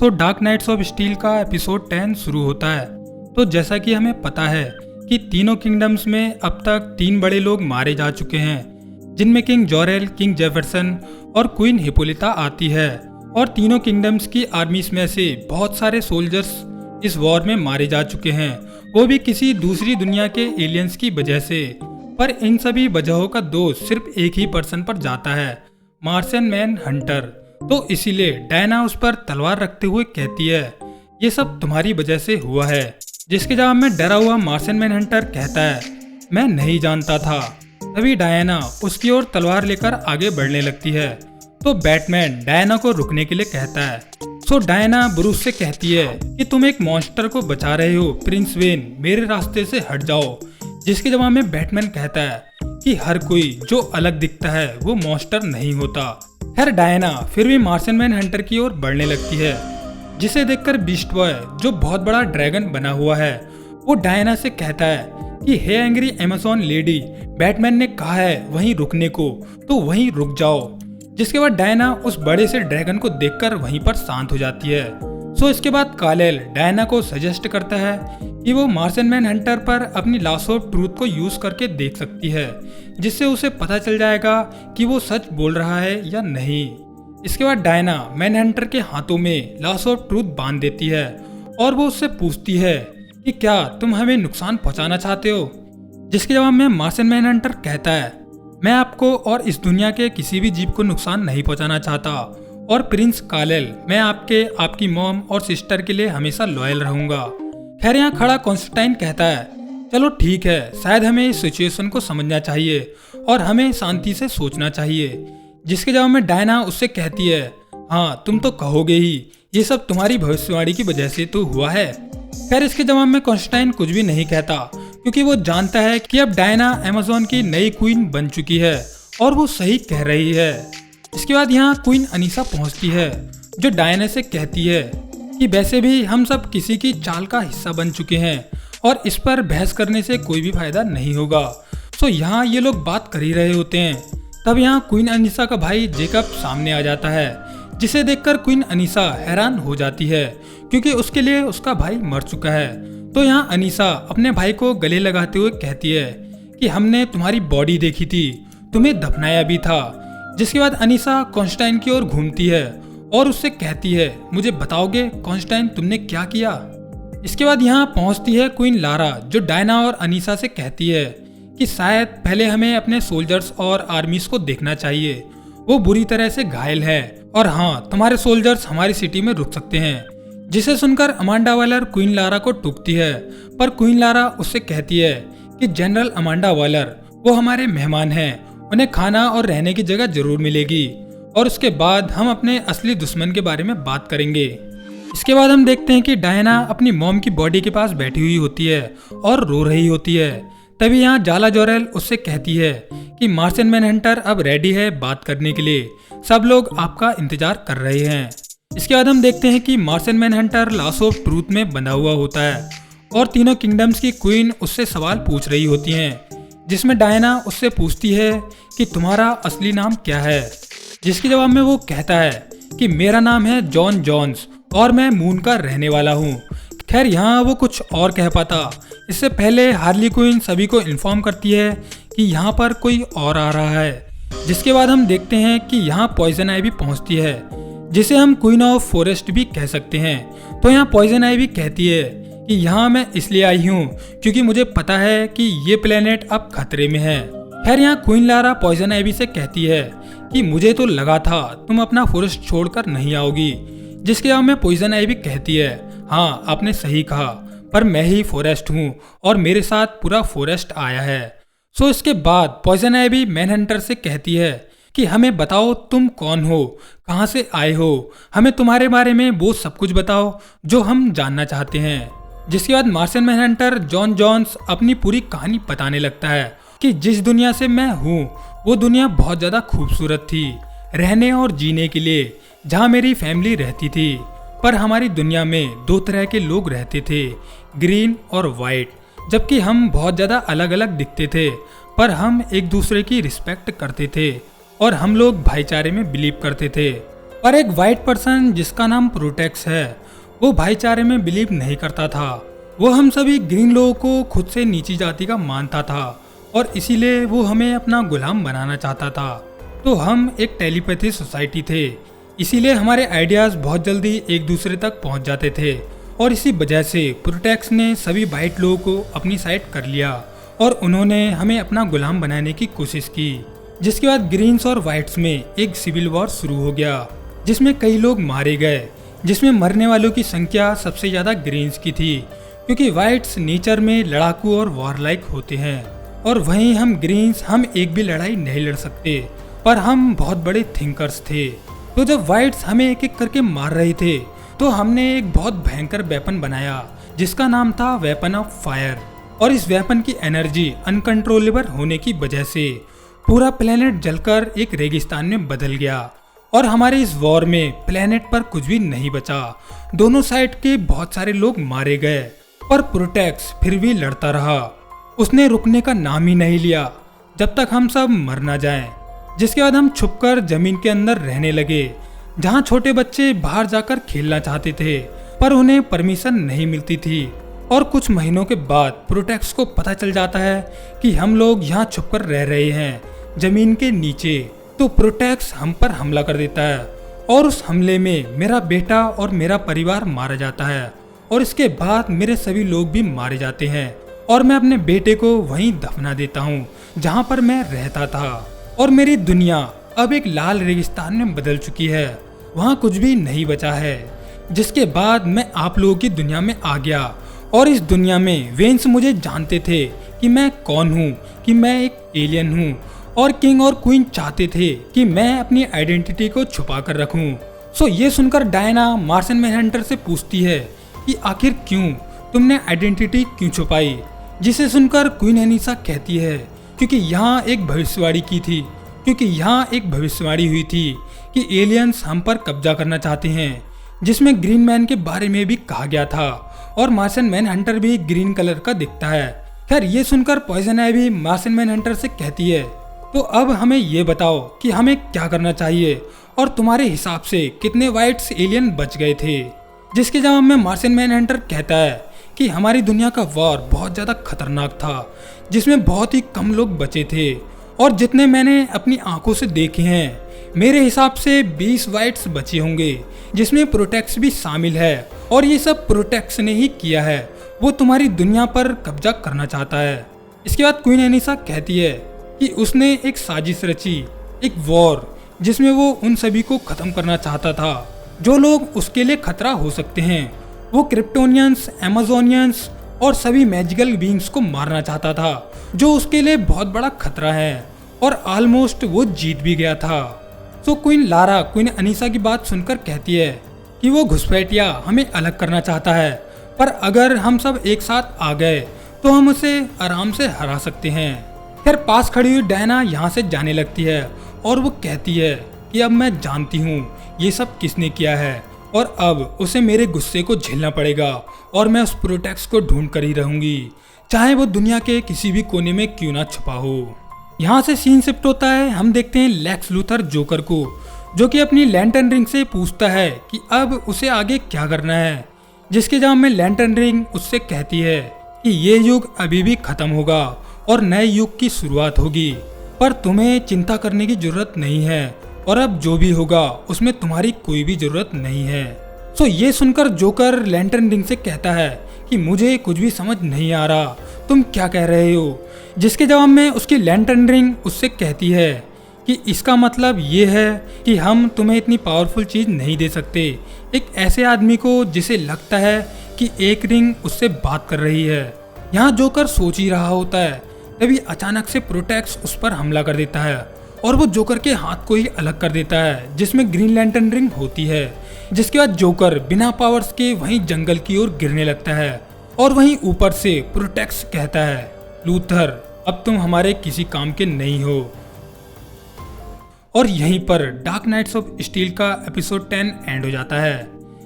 तो dark nights of steel का episode 10 शुरू होता है। तो जैसा कि हमें पता है कि तीनों किंगडम्स में अब तक 3 बड़े लोग मारे जा चुके हैं, जिनमें किंग जोरेल, किंग जेफरसन और क्वीन हिप्पोलिटा आती है। और तीनों किंगडम्स की आर्मीज में से बहुत सारे सोल्जर्स इस वॉर में मारे जा चुके हैं, वो भी किसी दूसरी दुनिया के एलियंस की वजह से। पर इन सभी वजहों का दोष सिर्फ एक ही पर्सन पर जाता है, मार्शियन मैन हंटर। तो इसीलिए डायना उस पर तलवार रखते हुए कहती है, ये सब तुम्हारी वजह से हुआ है। जिसके जवाब में डरा हुआ मार्शियन मैन हंटर कहता है, मैं नहीं जानता था। तभी डायना उसकी ओर तलवार लेकर आगे बढ़ने लगती है। तो बैटमैन डायना को रुकने के लिए कहता है। सो डायना ब्रूस से कहती है कि तुम एक मॉन्स्टर को बचा रहे हो प्रिंस वेन, मेरे रास्ते से हट जाओ। जिसके जवाब में बैटमैन कहता है कि हर कोई जो अलग दिखता है वो मॉन्स्टर नहीं होता। खैर डायना फिर भी मार्शियन मैन हंटर की ओर बढ़ने लगती है, जिसे देखकर बीस्ट बॉय जो बहुत बड़ा ड्रैगन बना हुआ है वो डायना से कहता है कि हे एंग्री अमेज़न लेडी, बैटमैन ने कहा है वहीं रुकने को, तो वहीं रुक जाओ। जिसके बाद डायना उस बड़े से ड्रैगन को देखकर वहीं पर शांत हो जाती है। सो इसके बाद कालेल डायना को सजेस्ट करता है कि वो मार्शियन मैन हंटर पर अपनी लाश ऑफ ट्रूथ को यूज करके देख सकती है, जिससे उसे पता चल जाएगा कि वो सच बोल रहा है या नहीं। इसके बाद डायना मैन हंटर के हाथों में लाश ऑफ ट्रूथ बांध देती है और वो उससे पूछती है कि क्या तुम हमें नुकसान पहुंचाना चाहते हो। जिसके जवाब में मार्शियन मैन हंटर कहता है, मैं आपको और इस दुनिया के किसी भी जीव को नुकसान नहीं पहुंचाना चाहता, और प्रिंस कालेल मैं आपकी मॉम और सिस्टर के लिए हमेशा लॉयल रहूंगा। खैर यहाँ खड़ा कॉन्स्टेंटाइन कहता है, चलो ठीक है, शायद हमें इस सिचुएशन को समझना चाहिए और हमें शांति से सोचना चाहिए। जिसके जवाब में डायना उससे कहती है, हाँ तुम तो कहोगे ही, ये सब तुम्हारी भविष्यवाणी की वजह से तो हुआ है। खैर इसके जवाब में कॉन्स्टेंटाइन कुछ भी नहीं कहता, क्योंकि वो जानता है कि अब डायना अमेज़न की नई क्वीन बन चुकी है और वो सही कह रही है। इसके बाद यहाँ क्वीन अनीसा पहुँचती है, जो डायना से कहती है कि वैसे भी हम सब किसी की चाल का हिस्सा बन चुके हैं और इस पर बहस करने से कोई भी फायदा नहीं होगा। सो यहाँ ये लोग बात कर ही रहे होते हैं, तब यहाँ क्वीन अनीसा का भाई जेकब सामने आ जाता है, जिसे देखकर क्वीन अनीसा हैरान हो जाती है, क्योंकि उसके लिए उसका भाई मर चुका है। तो यहाँ अनीसा अपने भाई को गले लगाते हुए कहती है कि हमने तुम्हारी बॉडी देखी थी, तुम्हें दफनाया भी था। जिसके बाद अनीसा कॉन्स्टेंटाइन की ओर घूमती है और उससे कहती है, मुझे बताओगे कॉन्स्टेंटाइन तुमने क्या किया। इसके बाद यहाँ पहुँचती है क्वीन लारा, जो डायना और अनीसा से कहती है कि शायद पहले हमें अपने सोल्जर्स और आर्मीज को देखना चाहिए, वो बुरी तरह से घायल है, और हाँ तुम्हारे सोल्जर्स हमारी सिटी में रुक सकते हैं। जिसे सुनकर अमांडा वालर क्वीन लारा को टूकती है, पर क्वीन लारा उससे कहती है कि जनरल अमांडा वालर वो हमारे मेहमान हैं, उन्हें खाना और रहने की जगह जरूर मिलेगी, और उसके बाद हम अपने असली दुश्मन के बारे में बात करेंगे। इसके बाद हम देखते हैं कि डायना अपनी मॉम की बॉडी के पास बैठी हुई होती है और रो रही होती है। तभी यहाँ जाला जोरेल उससे कहती है कि मार्शियन मैन हंटर अब रेडी है बात करने के लिए, सब लोग आपका इंतजार कर रहे हैं। इसके बाद हम देखते हैं कि मार्शियन मैन हंटर लाश ऑफ ट्रूथ में बंधा हुआ होता है और तीनों किंगडम्स की क्वीन उससे सवाल पूछ रही होती हैं, जिसमें डायना उससे पूछती है कि तुम्हारा असली नाम क्या है। जिसके जवाब में वो कहता है कि मेरा नाम है जॉन जॉन्स और मैं मून का रहने वाला हूँ। खैर यहाँ वो कुछ और कह पाता, इससे पहले हार्ली क्वीन सभी को इन्फॉर्म करती है कि यहाँ पर कोई और आ रहा है। जिसके बाद हम देखते हैं कि यहाँ पॉइजन आइवी पहुँचती है, जिसे हम क्वीन ऑफ फॉरेस्ट भी कह सकते हैं। तो यहाँ पॉइजन आइवी कहती है कि यहाँ मैं इसलिए आई हूँ क्योंकि मुझे पता है कि ये प्लेनेट अब खतरे में है। खैर यहाँ क्वीन लारा पॉइजन आइवी से कहती है कि मुझे तो लगा था तुम अपना फॉरेस्ट छोड़कर नहीं आओगी। जिसके जवाब में पॉइजन आइवी कहती है, हाँ आपने सही कहा, पर मैं ही फॉरेस्ट हूँ और मेरे साथ पूरा फॉरेस्ट आया है। सो इसके बाद पॉइजन आइवी मैन हंटर से कहती है कि हमें बताओ तुम कौन हो, कहाँ से आए हो, हमें तुम्हारे बारे में वो सब कुछ बताओ जो हम जानना चाहते हैं। जिसके बाद Martian manhunter John Jones अपनी पूरी कहानी बताने लगता है कि जिस दुनिया से मैं हूँ वो दुनिया बहुत ज़्यादा खूबसूरत थी रहने और जीने के लिए, जहाँ मेरी फैमिली रहती थी। पर हमारी दुनिया में 2 तरह के लोग रहते थे, ग्रीन और वाइट, जबकि हम बहुत ज़्यादा अलग अलग दिखते थे, पर हम एक दूसरे की रिस्पेक्ट करते थे और हम लोग भाईचारे में बिलीव करते थे। और एक वाइट पर्सन जिसका नाम प्रोटेक्स है, वो भाईचारे में बिलीव नहीं करता था। वो हम सभी ग्रीन लोगों को खुद से नीची जाति का मानता था और इसीलिए वो हमें अपना गुलाम बनाना चाहता था। तो हम एक टेलीपैथी सोसाइटी थे, इसीलिए हमारे आइडियाज बहुत जल्दी एक दूसरे तक पहुंच जाते थे और इसी वजह से प्रोटेक्स ने सभी वाइट लोगों को अपनी साइड कर लिया और उन्होंने हमें अपना गुलाम बनाने की कोशिश की। जिसके बाद ग्रीन्स और वाइट्स में एक सिविल वॉर शुरू हो गया, जिसमें कई लोग मारे गए, जिसमें मरने वालों की संख्या सबसे ज़्यादा ग्रीन्स की थी, क्योंकि वाइट्स नेचर में लड़ाकू और वॉरलाइक होते हैं और वहीं हम ग्रीन्स हम एक भी लड़ाई नहीं लड़ सकते, पर हम बहुत बड़े थिंकर्स थे। तो जब वाइट्स हमें एक एक करके मार रहे थे तो हमने एक बहुत भयंकर वेपन बनाया जिसका नाम था वेपन ऑफ फायर। और इस वेपन की एनर्जी अनकंट्रोलेबल होने की वजह से पूरा प्लेनेट जलकर एक रेगिस्तान में बदल गया और हमारे इस वॉर में प्लेनेट पर कुछ भी नहीं बचा। दोनों साइड के बहुत सारे लोग मारे गए, पर प्रोटेक्स फिर भी लड़ता रहा। उसने रुकने का नाम ही नहीं लिया जब तक हम सब मर ना जाएं। जिसके बाद हम छुपकर जमीन के अंदर रहने लगे, जहां छोटे बच्चे बाहर जाकर खेलना चाहते थे पर उन्हें परमिशन नहीं मिलती थी। और कुछ महीनों के बाद प्रोटेक्स को पता चल जाता है कि हम लोग यहाँ छुपकर रह रहे हैं जमीन के नीचे। तो प्रोटेक्स हम पर हमला कर देता है और उस हमले में मेरा बेटा और मेरा परिवार मारा जाता है और इसके बाद मेरे सभी लोग भी मारे जाते हैं और मैं अपने बेटे को वहीं दफना देता हूँ जहाँ पर मैं रहता था। और मेरी दुनिया अब एक लाल रेगिस्तान में बदल चुकी है, वहाँ कुछ भी नहीं बचा है। जिसके बाद मैं आप लोगों की दुनिया में आ गया और इस दुनिया में वेन्स मुझे जानते थे कि मैं कौन हूँ, कि मैं एक एलियन हूँ और किंग और क्वीन चाहते थे कि मैं अपनी आइडेंटिटी को छुपा कर रखूँ। सो ये सुनकर डायना मार्शन मैनहंटर से पूछती है कि आखिर क्यों तुमने आइडेंटिटी क्यों छुपाई। जिसे सुनकर क्वीन एनिसा कहती है क्योंकि यहाँ एक भविष्यवाणी की थी, क्योंकि यहाँ एक भविष्यवाणी हुई थी कि एलियंस हम पर कब्जा करना चाहते हैं, जिसमें ग्रीन मैन के बारे में भी कहा गया था और मार्शन मैनहंटर भी ग्रीन कलर का दिखता है। खैर ये सुनकर पॉइजन आइवी मार्शन मैनहंटर से कहती है तो अब हमें ये बताओ कि हमें क्या करना चाहिए और तुम्हारे हिसाब से कितने वाइट्स एलियन बच गए थे। जिसके जवाब में मार्शन मैनहंटर कहता है कि हमारी दुनिया का वॉर बहुत ज़्यादा खतरनाक था, जिसमें बहुत ही कम लोग बचे थे और जितने मैंने अपनी आंखों से देखे हैं मेरे हिसाब से 20 वाइट्स बचे होंगे, जिसमें प्रोटेक्स भी शामिल है और ये सब प्रोटेक्स ने ही किया है। वो तुम्हारी दुनिया पर कब्जा करना चाहता है। इसके बाद क्वीन एनिसा कहती है कि उसने एक साजिश रची, एक वॉर, जिसमें वो उन सभी को खत्म करना चाहता था जो लोग उसके लिए खतरा हो सकते हैं। वो क्रिप्टोनियंस, अमेजोनियंस और सभी मैजिकल बीइंग्स को मारना चाहता था जो उसके लिए बहुत बड़ा खतरा है और ऑलमोस्ट वो जीत भी गया था। तो क्वीन लारा क्वीन अनीसा की बात सुनकर कहती है कि वो घुसपैठिया हमें अलग करना चाहता है, पर अगर हम सब एक साथ आ गए तो हम उसे आराम से हरा सकते हैं। फिर पास खड़ी हुई डायना यहाँ से जाने लगती है और वो कहती है कि अब मैं जानती हूँ ये सब किसने किया है और अब उसे मेरे गुस्से को झेलना पड़ेगा और मैं उस प्रोटेक्स को ढूंढ कर ही रहूंगी, चाहे वो दुनिया के किसी भी कोने में क्यों ना छुपा हो। यहाँ से सीन शिफ्ट होता है, हम देखते हैं लेक्स लूथर जोकर को, जो कि अपनी लैंटर्न रिंग से पूछता है कि अब उसे आगे क्या करना है। जिसके जवाब में लैंटर्न रिंग उससे कहती है कि ये युग अभी भी खत्म होगा और नए युग की शुरुआत होगी, पर तुम्हें चिंता करने की जरूरत नहीं है और अब जो भी होगा उसमें तुम्हारी कोई भी जरूरत नहीं है। सो ये सुनकर जोकर लैंटर्न रिंग से कहता है कि मुझे कुछ भी समझ नहीं आ रहा, तुम क्या कह रहे हो। जिसके जवाब में उसकी लैंटर्न रिंग उससे कहती है कि इसका मतलब ये है कि हम तुम्हें इतनी पावरफुल चीज नहीं दे सकते, एक ऐसे आदमी को जिसे लगता है कि एक रिंग उससे बात कर रही है। यहाँ जोकर सोच ही रहा होता है, तभी अचानक से प्रोटेक्स उस पर हमला कर देता है और वो जोकर के हाथ को ही अलग कर देता है जिसमें ग्रीन लैंटर्न रिंग होती है। जिसके बाद जोकर बिना पावर्स के वहीं जंगल की ओर गिरने लगता है और वहीं ऊपर से प्रोटेक्स कहता है, लूथर अब तुम हमारे किसी काम के नहीं हो। और यहीं पर डार्क नाइट्स ऑफ स्टील का एपिसोड 10 एंड हो जाता है।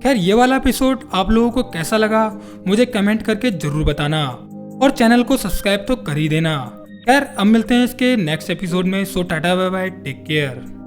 खैर ये वाला एपिसोड आप लोगों को कैसा लगा मुझे कमेंट करके जरूर बताना और चैनल को सब्सक्राइब तो कर ही देना। खैर अब मिलते हैं इसके नेक्स्ट एपिसोड में। So tata bye bye, take care.